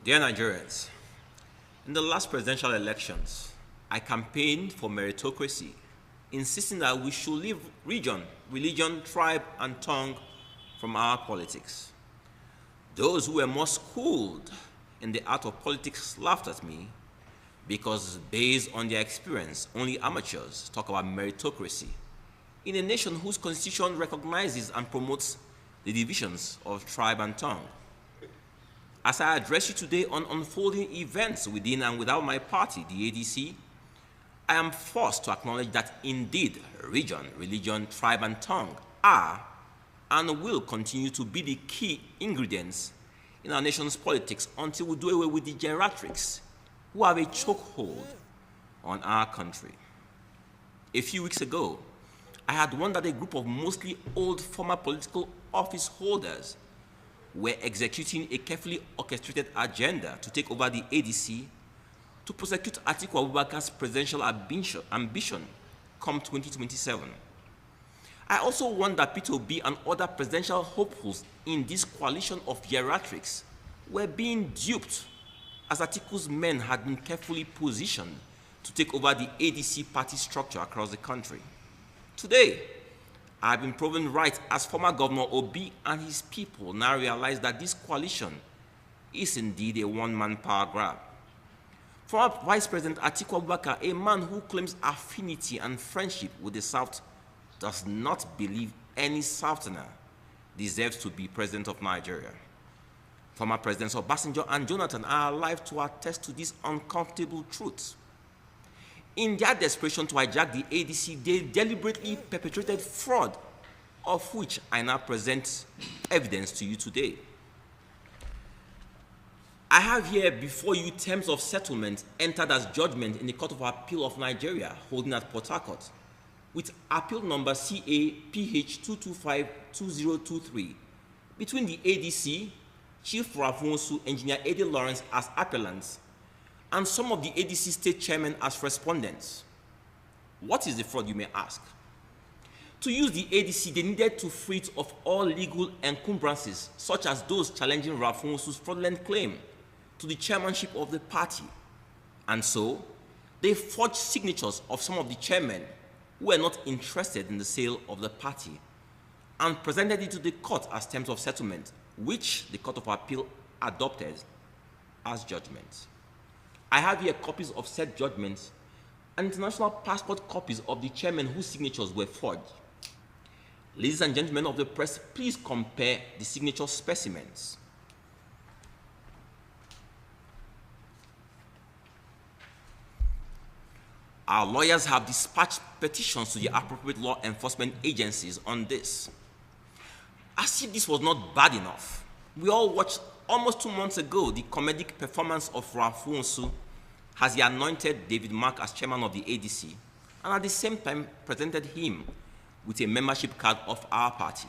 Dear Nigerians, in the last presidential elections, I campaigned for meritocracy, insisting that we should leave region, religion, tribe, and tongue from our politics. Those who were more schooled in the art of politics laughed at me because, based on their experience, only amateurs talk about meritocracy in a nation whose constitution recognizes and promotes the divisions of tribe and tongue. As I address you today on unfolding events within and without my party, the ADC, I am forced to acknowledge that indeed region, religion, tribe, and tongue are and will continue to be the key ingredients in our nation's politics until we do away with the geriatrics who have a chokehold on our country. A few weeks ago, I had warned that a group of mostly old former political office holders were executing a carefully orchestrated agenda to take over the ADC to prosecute Kachikwu Abubakar's presidential ambition come 2027. I also warned that Peter Obi and other presidential hopefuls in this coalition of geriatrics were being duped as Atiku's men had been carefully positioned to take over the ADC party structure across the country. Today, I have been proven right as former Governor Obi and his people now realize that this coalition is indeed a one-man power grab. Former Vice President Kachikwu Abubakar, a man who claims affinity and friendship with the South, does not believe any Southerner deserves to be president of Nigeria. Former Presidents Obasanjo and Jonathan are alive to attest to this uncomfortable truth. In their desperation to hijack the ADC, they deliberately perpetrated fraud, of which I now present evidence to you today. I have here before you terms of settlement entered as judgment in the Court of Appeal of Nigeria, holding at Port Harcourt, with appeal number CAPH 225-2023, between the ADC, Chief Rafonsu, Engineer Ade Lawrence as appellants, and some of the ADC state chairmen as respondents. What is the fraud, you may ask? To use the ADC, they needed to free it of all legal encumbrances, such as those challenging Rafonsu's fraudulent claim to the chairmanship of the party. And so, they forged signatures of some of the chairmen who were not interested in the sale of the party and presented it to the court as terms of settlement, which the Court of Appeal adopted as judgment. I have here copies of said judgments and international passport copies of the chairmen whose signatures were forged. Ladies and gentlemen of the press, please compare the signature specimens. Our lawyers have dispatched petitions to the appropriate law enforcement agencies on this. As if this was not bad enough, we all watched almost 2 months ago the comedic performance of Rafonsu as he anointed David Mark as chairman of the ADC and at the same time presented him with a membership card of our party.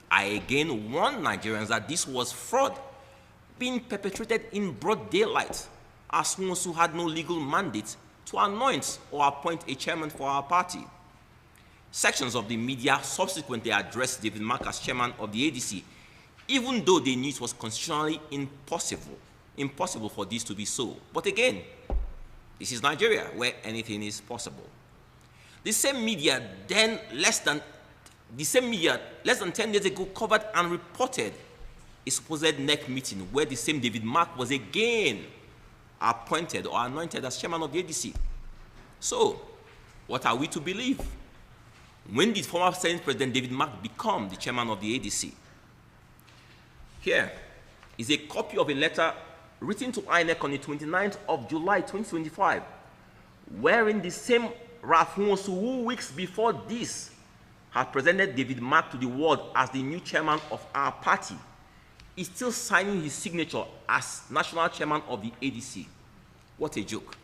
I again warned Nigerians that this was fraud being perpetrated in broad daylight, as Nwosu had no legal mandate to anoint or appoint a chairman for our party. Sections of the media subsequently addressed David Mark as chairman of the ADC, even though they knew it was constitutionally impossible for this to be so. But again, this is Nigeria, where anything is possible. The same media less than 10 days ago covered and reported a supposed NEC meeting where the same David Mark was again appointed or anointed as chairman of the ADC. So, what are we to believe? When did former Senate President David Mark become the chairman of the ADC? Here is a copy of a letter written to INEC on the 29th of July 2025, wherein the same Rafonsu, who weeks before this had presented David Mark to the world as the new chairman of our party, is still signing his signature as national chairman of the ADC. What a joke.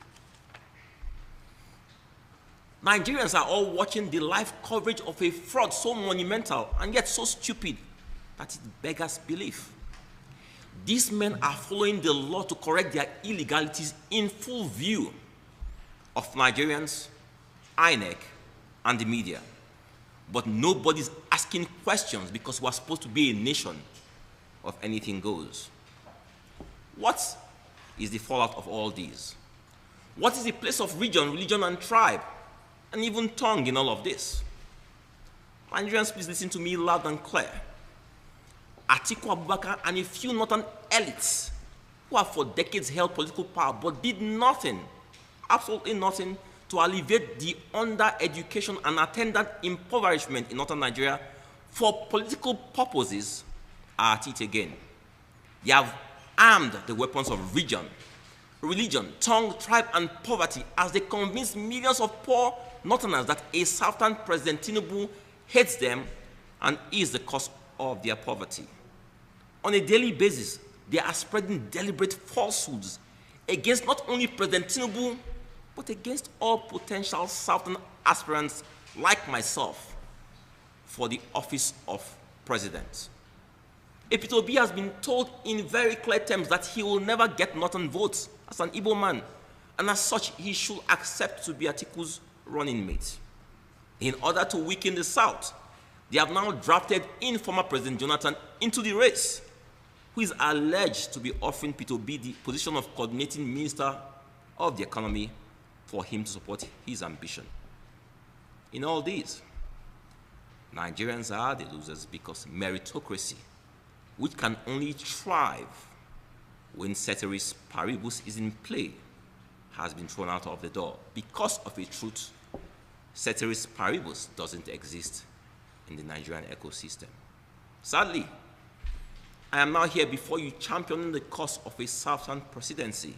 Nigerians are all watching the live coverage of a fraud so monumental and yet so stupid that it beggars belief. These men are following the law to correct their illegalities in full view of Nigerians, INEC, and the media. But nobody's asking questions because we're supposed to be a nation of anything goes. What is the fallout of all these. What is the place of region, religion, and tribe, and even tongue in all of this? Nigerians, please listen to me loud and clear. Atiku Abubakar and a few northern elites who have for decades held political power but did nothing, absolutely nothing, to alleviate the under-education and attendant impoverishment in northern Nigeria for political purposes are at it again. They have armed the weapons of region, religion, tongue, tribe, and poverty as they convince millions of poor northerners that a Southern President Tinubu hates them and is the cause of their poverty. On a daily basis, they are spreading deliberate falsehoods against not only President Tinubu, but against all potential Southern aspirants like myself for the office of president. Peter Obi has been told in very clear terms that he will never get northern votes as an Igbo man, and as such, he should accept to be Atiku's running mate. In order to weaken the South, they have now drafted in former President Jonathan into the race, who is alleged to be offering Peter Obi the position of coordinating minister of the economy for him to support his ambition. In all these, Nigerians are the losers because meritocracy, which can only thrive when ceteris paribus is in play, has been thrown out of the door. Because of a truth, ceteris paribus doesn't exist in the Nigerian ecosystem. Sadly, I am now here before you championing the cause of a Southern presidency,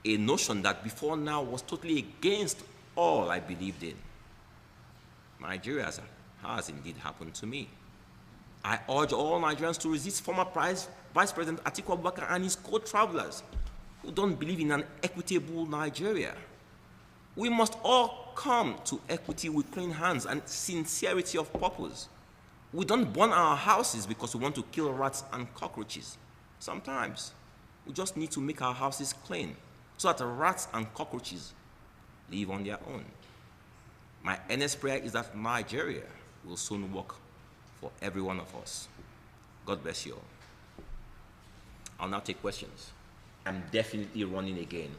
a notion that before now was totally against all I believed in. Nigeria has indeed happened to me. I urge all Nigerians to resist former Vice President Atiku Abubakar and his co-travelers who don't believe in an equitable Nigeria. We must all come to equity with clean hands and sincerity of purpose. We don't burn our houses because we want to kill rats and cockroaches. Sometimes we just need to make our houses clean so that the rats and cockroaches live on their own. My earnest prayer is that Nigeria will soon work for every one of us. God bless you all. I'll now take questions. I'm definitely running again.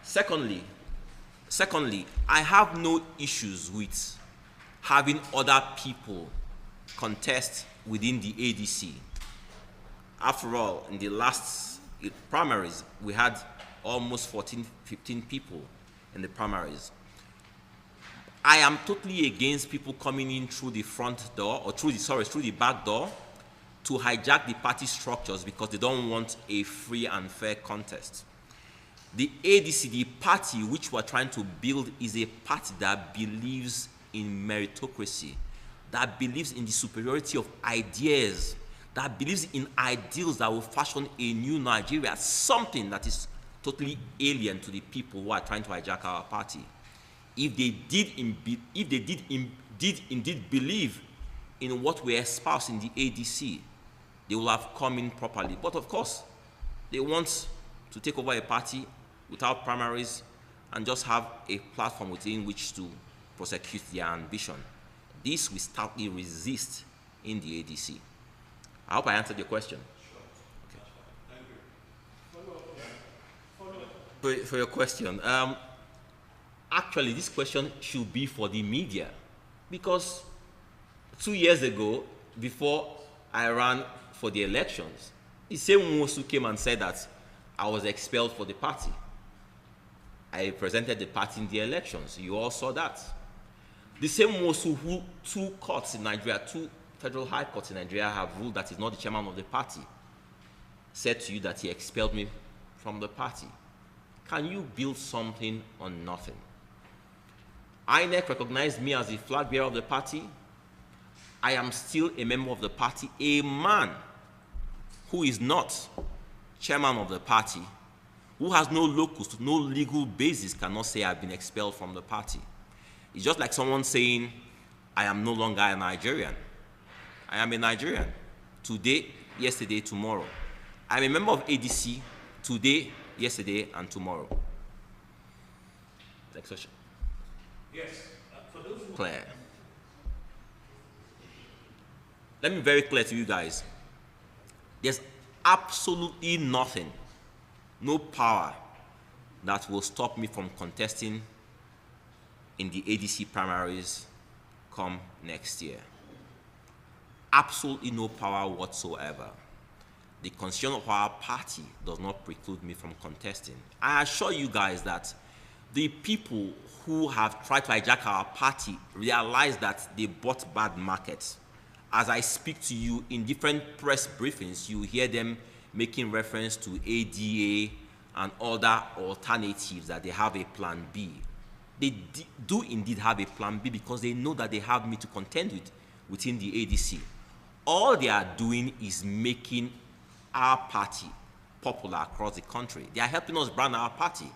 Secondly, I have no issues with having other people contest within the ADC. After all, in the last primaries, we had almost 14, 15 people in the primaries. I am totally against people coming in through the front door, or through the back door, to hijack the party structures because they don't want a free and fair contest. The ADC, the party which we're trying to build, is a party that believes in meritocracy, that believes in the superiority of ideas, that believes in ideals that will fashion a new Nigeria, something that is totally alien to the people who are trying to hijack our party. If they did indeed believe in what we espouse in the ADC, they will have come in properly. But of course, they want to take over a party without primaries and just have a platform within which to prosecute their ambition. This we stoutly resist in the ADC. I hope I answered your question. Okay. For your question, actually this question should be for the media, because 2 years ago, before I ran for the elections, the same Nwosu came and said that I was expelled for the party. I represented the party in the elections. You all saw that. The same Nwosu who two federal high courts in Nigeria have ruled that he's not the chairman of the party, said to you that he expelled me from the party. Can you build something on nothing? INEC recognized me as the flag bearer of the party. I am still a member of the party. A man who is not chairman of the party, who has no locus, no legal basis, cannot say I've been expelled from the party. It's just like someone saying, I am no longer a Nigerian. I am a Nigerian. Today, yesterday, tomorrow. I'm a member of ADC today, yesterday, and tomorrow. Next question. Yes. For those who... Clear. Let me be very clear to you guys. There's absolutely nothing no power that will stop me from contesting in the ADC primaries come next year. Absolutely no power whatsoever. The constitution of our party does not preclude me from contesting. I assure you guys that the people who have tried to hijack our party realize that they bought bad markets. As I speak to you in different press briefings, you hear them making reference to ADA and other alternatives, that they have a plan B. They do indeed have a plan B, because they know that they have me to contend with within the ADC. All they are doing is making our party popular across the country. They are helping us brand our party.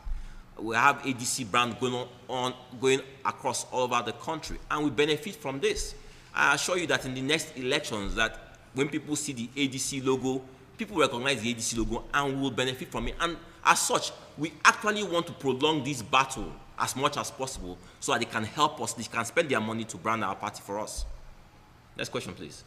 We have ADC brand going across all over the country, and we benefit from this. I assure you that in the next elections, that when people see the ADC logo, people recognize the ADC logo and will benefit from it. And as such, we actually want to prolong this battle as much as possible, so that they can help us, they can spend their money to brand our party for us. Next question, please.